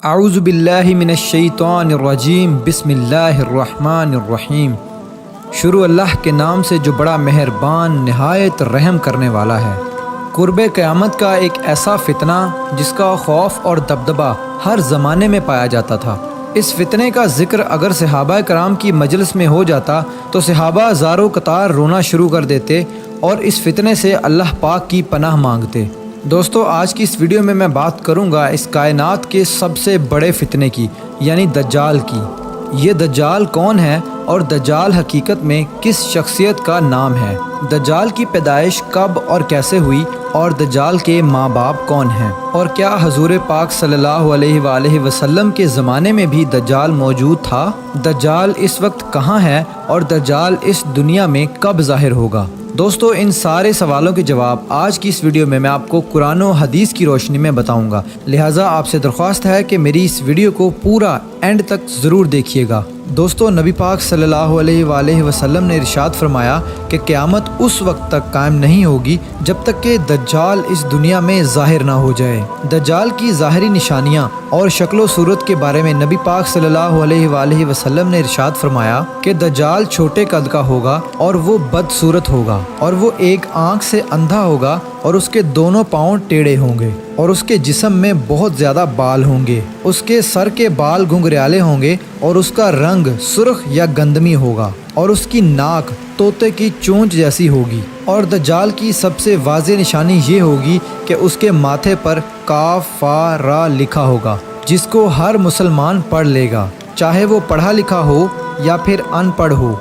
اعوذ باللہ من الشیطان الرجیم بسم اللہ الرحمن الرحیم۔ شروع اللہ کے نام سے جو بڑا مہربان نہایت رحم کرنے والا ہے۔ قرب قیامت کا ایک ایسا فتنہ جس کا خوف اور دبدبہ ہر زمانے میں پایا جاتا تھا۔ اس فتنے کا ذکر اگر صحابہ کرام کی مجلس میں ہو جاتا تو صحابہ زاروں قطار رونا شروع کر دیتے اور اس فتنے سے اللہ پاک کی پناہ مانگتے۔ دوستو، آج کی اس ویڈیو میں بات کروں گا اس کائنات کے سب سے بڑے فتنے کی، یعنی دجال کی۔ یہ دجال کون ہے اور دجال حقیقت میں کس شخصیت کا نام ہے؟ دجال کی پیدائش کب اور کیسے ہوئی اور دجال کے ماں باپ کون ہیں؟ اور کیا حضور پاک صلی اللہ علیہ وآلہ وسلم کے زمانے میں بھی دجال موجود تھا؟ دجال اس وقت کہاں ہے اور دجال اس دنیا میں کب ظاہر ہوگا؟ دوستو، ان سارے سوالوں کے جواب آج کی اس ویڈیو میں آپ کو قرآن و حدیث کی روشنی میں بتاؤں گا، لہٰذا آپ سے درخواست ہے کہ میری اس ویڈیو کو پورا اینڈ تک ضرور دیکھیے گا۔ دوستو، نبی پاک صلی اللہ علیہ وآلہ وسلم نے ارشاد فرمایا کہ قیامت اس وقت تک قائم نہیں ہوگی جب تک کہ دجال اس دنیا میں ظاہر نہ ہو جائے۔ دجال کی ظاہری نشانیاں اور شکل و صورت کے بارے میں نبی پاک صلی اللہ علیہ وآلہ وسلم نے ارشاد فرمایا کہ دجال چھوٹے قد کا ہوگا اور وہ بدصورت ہوگا، اور وہ ایک آنکھ سے اندھا ہوگا اور اس کے دونوں پاؤں ٹیڑھے ہوں گے، اور اس کے جسم میں بہت زیادہ بال ہوں گے، اس کے سر کے بال گھنگریالے ہوں گے اور اس کا رنگ سرخ یا گندمی ہوگا، اور اس کی ناک طوطے کی چونچ جیسی ہوگی۔ اور دجال کی سب سے واضح نشانی یہ ہوگی کہ اس کے ماتھے پر کاف فا را لکھا ہوگا، جس کو ہر مسلمان پڑھ لے گا، چاہے وہ پڑھا لکھا ہو یا پھر ان پڑھ ہو،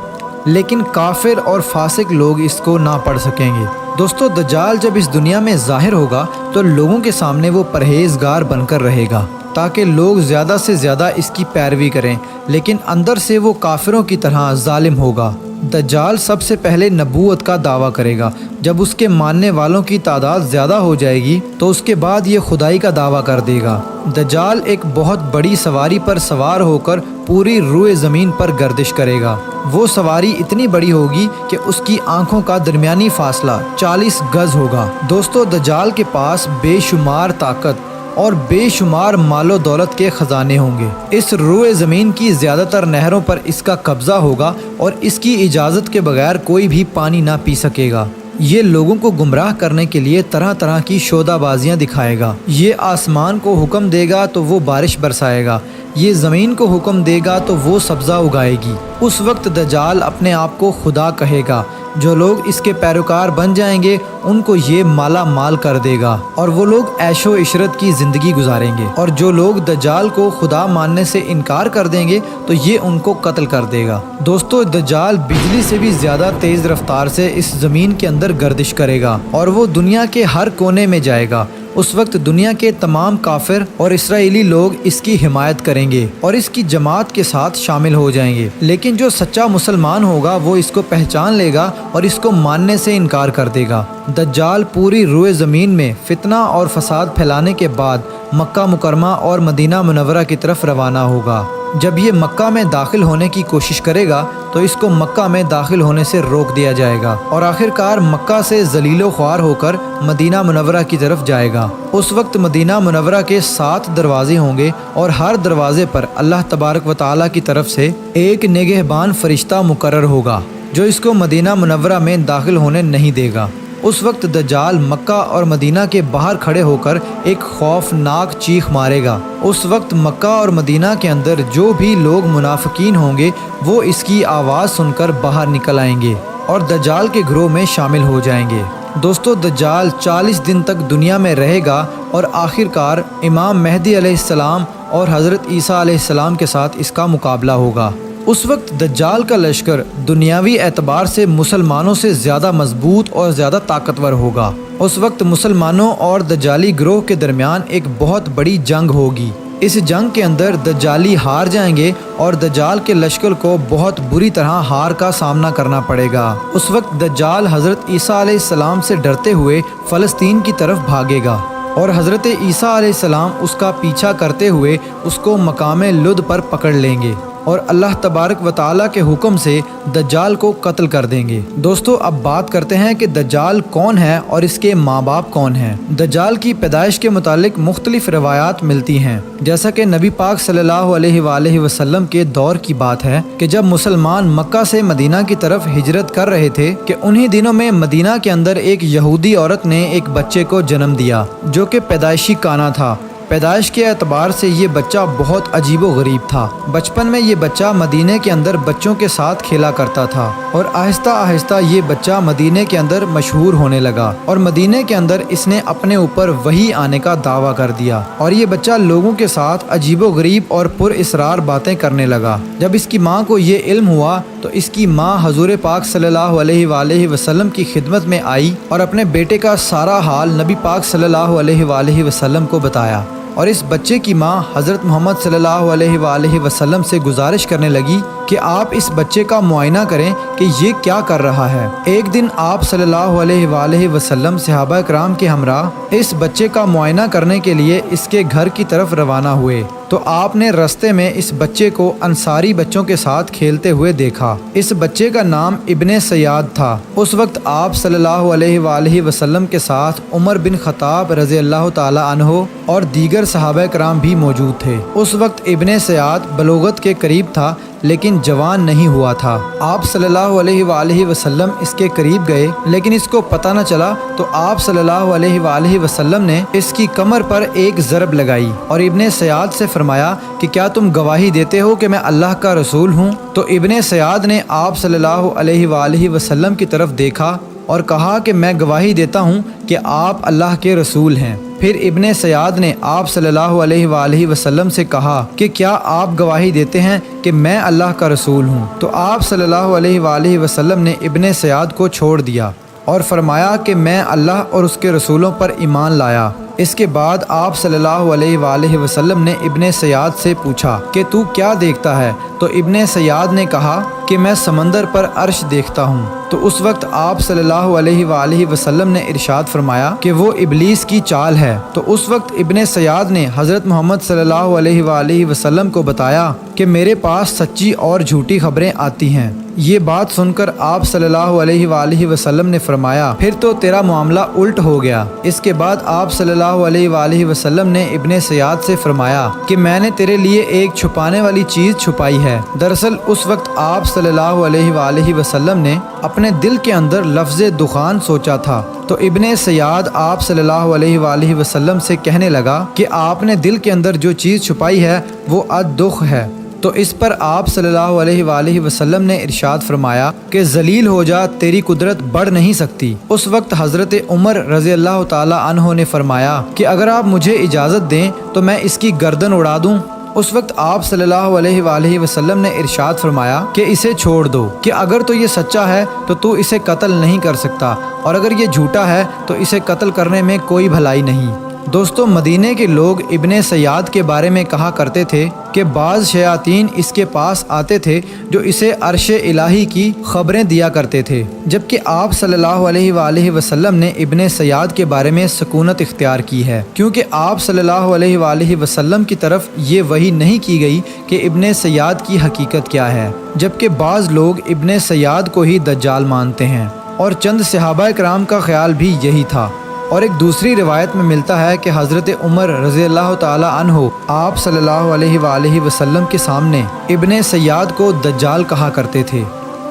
لیکن کافر اور فاسق لوگ اس کو نہ پڑھ سکیں گے۔ دوستو، دجال جب اس دنیا میں ظاہر ہوگا تو لوگوں کے سامنے وہ پرہیزگار بن کر رہے گا تاکہ لوگ زیادہ سے زیادہ اس کی پیروی کریں، لیکن اندر سے وہ کافروں کی طرح ظالم ہوگا۔ دجال سب سے پہلے نبوت کا دعویٰ کرے گا، جب اس کے ماننے والوں کی تعداد زیادہ ہو جائے گی تو اس کے بعد یہ خدائی کا دعویٰ کر دے گا۔ دجال ایک بہت بڑی سواری پر سوار ہو کر پوری روئے زمین پر گردش کرے گا۔ وہ سواری اتنی بڑی ہوگی کہ اس کی آنکھوں کا درمیانی فاصلہ 40 گز ہوگا۔ دوستو، دجال کے پاس بے شمار طاقت اور بے شمار مال و دولت کے خزانے ہوں گے۔ اس روئے زمین کی زیادہ تر نہروں پر اس کا قبضہ ہوگا اور اس کی اجازت کے بغیر کوئی بھی پانی نہ پی سکے گا۔ یہ لوگوں کو گمراہ کرنے کے لیے طرح طرح کی شودہ بازیاں دکھائے گا۔ یہ آسمان کو حکم دے گا تو وہ بارش برسائے گا، یہ زمین کو حکم دے گا تو وہ سبزہ اگائے گی۔ اس وقت دجال اپنے آپ کو خدا کہے گا۔ جو لوگ اس کے پیروکار بن جائیں گے ان کو یہ مالا مال کر دے گا اور وہ لوگ عیش و عشرت کی زندگی گزاریں گے، اور جو لوگ دجال کو خدا ماننے سے انکار کر دیں گے تو یہ ان کو قتل کر دے گا۔ دوستو، دجال بجلی سے بھی زیادہ تیز رفتار سے اس زمین کے اندر گردش کرے گا اور وہ دنیا کے ہر کونے میں جائے گا۔ اس وقت دنیا کے تمام کافر اور اسرائیلی لوگ اس کی حمایت کریں گے اور اس کی جماعت کے ساتھ شامل ہو جائیں گے، لیکن جو سچا مسلمان ہوگا وہ اس کو پہچان لے گا اور اس کو ماننے سے انکار کر دے گا۔ دجال پوری روئے زمین میں فتنہ اور فساد پھیلانے کے بعد مکہ مکرمہ اور مدینہ منورہ کی طرف روانہ ہوگا۔ جب یہ مکہ میں داخل ہونے کی کوشش کرے گا تو اس کو مکہ میں داخل ہونے سے روک دیا جائے گا اور آخرکار مکہ سے ذلیل و خوار ہو کر مدینہ منورہ کی طرف جائے گا۔ اس وقت مدینہ منورہ کے 7 دروازے ہوں گے اور ہر دروازے پر اللہ تبارک و تعالیٰ کی طرف سے ایک نگہبان فرشتہ مقرر ہوگا جو اس کو مدینہ منورہ میں داخل ہونے نہیں دے گا۔ اس وقت دجال مکہ اور مدینہ کے باہر کھڑے ہو کر ایک خوفناک چیخ مارے گا۔ اس وقت مکہ اور مدینہ کے اندر جو بھی لوگ منافقین ہوں گے وہ اس کی آواز سن کر باہر نکل آئیں گے اور دجال کے گروہ میں شامل ہو جائیں گے۔ دوستو، دجال 40 دن تک دنیا میں رہے گا اور آخرکار امام مہدی علیہ السلام اور حضرت عیسیٰ علیہ السلام کے ساتھ اس کا مقابلہ ہوگا۔ اس وقت دجال کا لشکر دنیاوی اعتبار سے مسلمانوں سے زیادہ مضبوط اور زیادہ طاقتور ہوگا۔ اس وقت مسلمانوں اور دجالی گروہ کے درمیان ایک بہت بڑی جنگ ہوگی۔ اس جنگ کے اندر دجالی ہار جائیں گے اور دجال کے لشکر کو بہت بری طرح ہار کا سامنا کرنا پڑے گا۔ اس وقت دجال حضرت عیسیٰ علیہ السلام سے ڈرتے ہوئے فلسطین کی طرف بھاگے گا اور حضرت عیسیٰ علیہ السلام اس کا پیچھا کرتے ہوئے اس کو مقام لد پر پکڑ لیں گے۔ اور اللہ تبارک و تعالیٰ کے حکم سے دجال کو قتل کر دیں گے۔ دوستو اب بات کرتے ہیں کہ دجال کون ہے اور اس کے ماں باپ کون ہیں۔ دجال کی پیدائش کے متعلق مختلف روایات ملتی ہیں، جیسا کہ نبی پاک صلی اللہ علیہ وآلہ وسلم کے دور کی بات ہے کہ جب مسلمان مکہ سے مدینہ کی طرف ہجرت کر رہے تھے کہ انہی دنوں میں مدینہ کے اندر ایک یہودی عورت نے ایک بچے کو جنم دیا جو کہ پیدائشی کانا تھا۔ پیدائش کے اعتبار سے یہ بچہ بہت عجیب و غریب تھا۔ بچپن میں یہ بچہ مدینے کے اندر بچوں کے ساتھ کھیلا کرتا تھا اور آہستہ آہستہ یہ بچہ مدینے کے اندر مشہور ہونے لگا اور مدینے کے اندر اس نے اپنے اوپر وحی آنے کا دعویٰ کر دیا اور یہ بچہ لوگوں کے ساتھ عجیب و غریب اور پر اسرار باتیں کرنے لگا۔ جب اس کی ماں کو یہ علم ہوا تو اس کی ماں حضور پاک صلی اللہ علیہ وآلہ وسلم کی خدمت میں آئی اور اپنے بیٹے کا سارا حال نبی پاک صلی اللہ علیہ وآلہ وسلم کو بتایا، اور اس بچے کی ماں حضرت محمد صلی اللہ علیہ وآلہ وسلم سے گزارش کرنے لگی کہ آپ اس بچے کا معائنہ کریں کہ یہ کیا کر رہا ہے۔ ایک دن آپ صلی اللہ علیہ وآلہ وسلم صحابہ کرام کے ہمراہ اس بچے کا معائنہ کرنے کے لیے اس کے گھر کی طرف روانہ ہوئے تو آپ نے رستے میں اس بچے کو انصاری بچوں کے ساتھ کھیلتے ہوئے دیکھا۔ اس بچے کا نام ابن سیاد تھا۔ اس وقت آپ صلی اللہ علیہ وآلہ وسلم کے ساتھ عمر بن خطاب رضی اللہ تعالی عنہ اور دیگر صحابہ کرام بھی موجود تھے۔ اس وقت ابن سیاد بلوغت کے قریب تھا لیکن جوان نہیں ہوا تھا۔ آپ صلی اللہ علیہ وآلہ وسلم اس کے قریب گئے لیکن اس کو پتہ نہ چلا تو آپ صلی اللہ علیہ وآلہ وسلم نے اس کی کمر پر ایک ضرب لگائی اور ابن سیاد سے فرمایا کہ کیا تم گواہی دیتے ہو کہ میں اللہ کا رسول ہوں؟ تو ابن سیاد نے آپ صلی اللہ علیہ وآلہ وسلم کی طرف دیکھا اور کہا کہ میں گواہی دیتا ہوں کہ آپ اللہ کے رسول ہیں۔ پھر ابن سیاد نے آپ صلی اللہ علیہ وآلہ وسلم سے کہا کہ کیا آپ گواہی دیتے ہیں کہ میں اللہ کا رسول ہوں؟ تو آپ صلی اللہ علیہ وآلہ وسلم نے ابن سیاد کو چھوڑ دیا اور فرمایا کہ میں اللہ اور اس کے رسولوں پر ایمان لایا۔ اس کے بعد آپ صلی اللہ علیہ وآلہ وسلم نے ابن سیاد سے پوچھا کہ تو کیا دیکھتا ہے؟ تو ابن سیاد نے کہا کہ میں سمندر پر عرش دیکھتا ہوں۔ تو اس وقت آپ صلی اللہ علیہ وآلہ وسلم نے ارشاد فرمایا کہ وہ ابلیس کی چال ہے۔ تو اس وقت ابن سیاد نے حضرت محمد صلی اللہ علیہ وآلہ وسلم کو بتایا کہ میرے پاس سچی اور جھوٹی خبریں آتی ہیں۔ یہ بات سن کر آپ صلی اللہ علیہ وآلہ وسلم نے فرمایا پھر تو تیرا معاملہ الٹ ہو گیا۔ اس کے بعد آپ صلی اللہ علیہ وآلہ وسلم نے ابن سیاد سے فرمایا کہ میں نے تیرے لیے ایک چھپانے والی چیز چھپائی ہے۔ دراصل اس وقت آپ صلی اللہ علیہ وآلہ وسلم نے اپنے دل کے اندر لفظ دخان سوچا تھا۔ تو ابن سیاد آپ صلی اللہ علیہ وآلہ وسلم سے کہنے لگا کہ آپ نے دل کے اندر جو چیز چھپائی ہے وہ الدخ ہے۔ تو اس پر آپ صلی اللہ علیہ وآلہ وسلم نے ارشاد فرمایا کہ ذلیل ہو جا، تیری قدرت بڑھ نہیں سکتی۔ اس وقت حضرت عمر رضی اللہ تعالی عنہ نے فرمایا کہ اگر آپ مجھے اجازت دیں تو میں اس کی گردن اڑا دوں۔ اس وقت آپ صلی اللہ علیہ وآلہ وسلم نے ارشاد فرمایا کہ اسے چھوڑ دو، کہ اگر تو یہ سچا ہے تو اسے قتل نہیں کر سکتا اور اگر یہ جھوٹا ہے تو اسے قتل کرنے میں کوئی بھلائی نہیں۔ دوستو مدینے کے لوگ ابن سیاد کے بارے میں کہا کرتے تھے کہ بعض شیاطین اس کے پاس آتے تھے جو اسے عرش الہی کی خبریں دیا کرتے تھے، جبکہ آپ صلی اللہ علیہ وآلہ وسلم نے ابن سیاد کے بارے میں سکونت اختیار کی ہے، کیونکہ آپ صلی اللہ علیہ وآلہ وسلم کی طرف یہ وحی نہیں کی گئی کہ ابن سیاد کی حقیقت کیا ہے، جبکہ بعض لوگ ابن سیاد کو ہی دجال مانتے ہیں اور چند صحابہ کرام کا خیال بھی یہی تھا۔ اور ایک دوسری روایت میں ملتا ہے کہ حضرت عمر رضی اللہ تعالی عنہ آپ صلی اللہ علیہ وآلہ وسلم کے سامنے ابن سیاد کو دجال کہا کرتے تھے،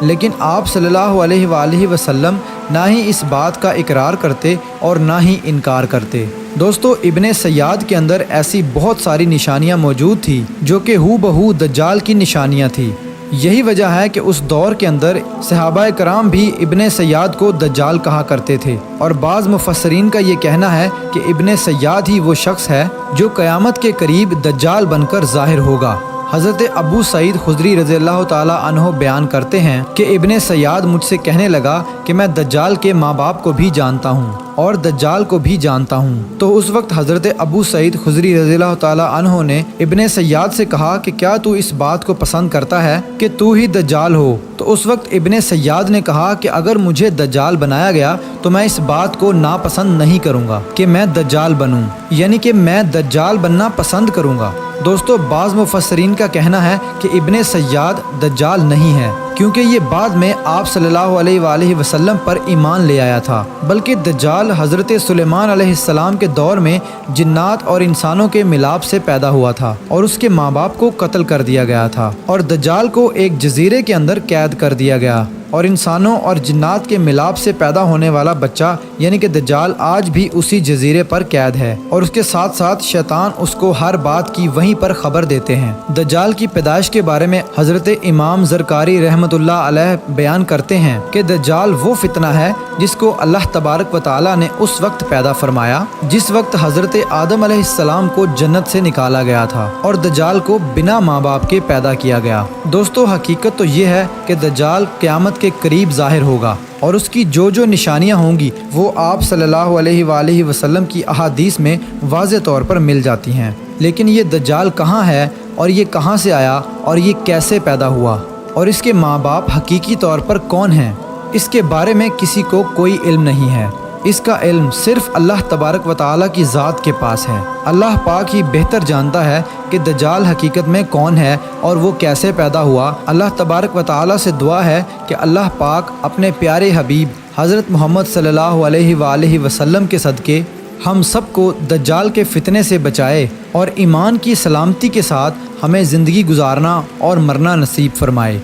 لیکن آپ صلی اللہ علیہ وآلہ وسلم نہ ہی اس بات کا اقرار کرتے اور نہ ہی انکار کرتے۔ دوستو ابن سیاد کے اندر ایسی بہت ساری نشانیاں موجود تھی جو کہ ہو بہو دجال کی نشانیاں تھی۔ یہی وجہ ہے کہ اس دور کے اندر صحابہ کرام بھی ابن سیاد کو دجال کہا کرتے تھے، اور بعض مفسرین کا یہ کہنا ہے کہ ابن سیاد ہی وہ شخص ہے جو قیامت کے قریب دجال بن کر ظاہر ہوگا۔ حضرت ابو سعید خدری رضی اللہ تعالی عنہ بیان کرتے ہیں کہ ابن سیاد مجھ سے کہنے لگا کہ میں دجال کے ماں باپ کو بھی جانتا ہوں اور دجال کو بھی جانتا ہوں۔ تو اس وقت حضرت ابو سعید خدری رضی اللہ تعالی عنہ نے ابن سیاد سے کہا کہ کیا تو اس بات کو پسند کرتا ہے کہ تو ہی دجال ہو؟ تو اس وقت ابن سیاد نے کہا کہ اگر مجھے دجال بنایا گیا تو میں اس بات کو ناپسند نہیں کروں گا کہ میں دجال بنوں، یعنی کہ میں دجال بننا پسند کروں گا۔ دوستو بعض مفسرین کا کہنا ہے کہ ابن سیاد دجال نہیں ہے، کیونکہ یہ بعد میں آپ صلی اللہ علیہ وآلہ وسلم پر ایمان لے آیا تھا، بلکہ دجال حضرت سلیمان علیہ السلام کے دور میں جنات اور انسانوں کے ملاپ سے پیدا ہوا تھا اور اس کے ماں باپ کو قتل کر دیا گیا تھا، اور دجال کو ایک جزیرے کے اندر قید کر دیا گیا، اور انسانوں اور جنات کے ملاپ سے پیدا ہونے والا بچہ یعنی کہ دجال آج بھی اسی جزیرے پر قید ہے، اور اس کے ساتھ ساتھ شیطان اس کو ہر بات کی وہیں پر خبر دیتے ہیں۔ دجال کی پیدائش کے بارے میں حضرت امام زرکاری رحمۃ اللہ علیہ بیان کرتے ہیں کہ دجال وہ فتنہ ہے جس کو اللہ تبارک و تعالی نے اس وقت پیدا فرمایا جس وقت حضرت آدم علیہ السلام کو جنت سے نکالا گیا تھا، اور دجال کو بنا ماں باپ کے پیدا کیا گیا۔ دوستو حقیقت تو یہ ہے کہ دجال قیامت کے قریب ظاہر ہوگا، اور اس کی جو نشانیاں ہوں گی وہ آپ صلی اللہ علیہ وآلہ وسلم کی احادیث میں واضح طور پر مل جاتی ہیں۔ لیکن یہ دجال کہاں ہے، اور یہ کہاں سے آیا، اور یہ کیسے پیدا ہوا، اور اس کے ماں باپ حقیقی طور پر کون ہیں، اس کے بارے میں کسی کو کوئی علم نہیں ہے۔ اس کا علم صرف اللہ تبارک و تعالیٰ کی ذات کے پاس ہے۔ اللہ پاک ہی بہتر جانتا ہے کہ دجال حقیقت میں کون ہے اور وہ کیسے پیدا ہوا۔ اللہ تبارک و تعالیٰ سے دعا ہے کہ اللہ پاک اپنے پیارے حبیب حضرت محمد صلی اللہ علیہ وآلہ وسلم کے صدقے ہم سب کو دجال کے فتنے سے بچائے اور ایمان کی سلامتی کے ساتھ ہمیں زندگی گزارنا اور مرنا نصیب فرمائے۔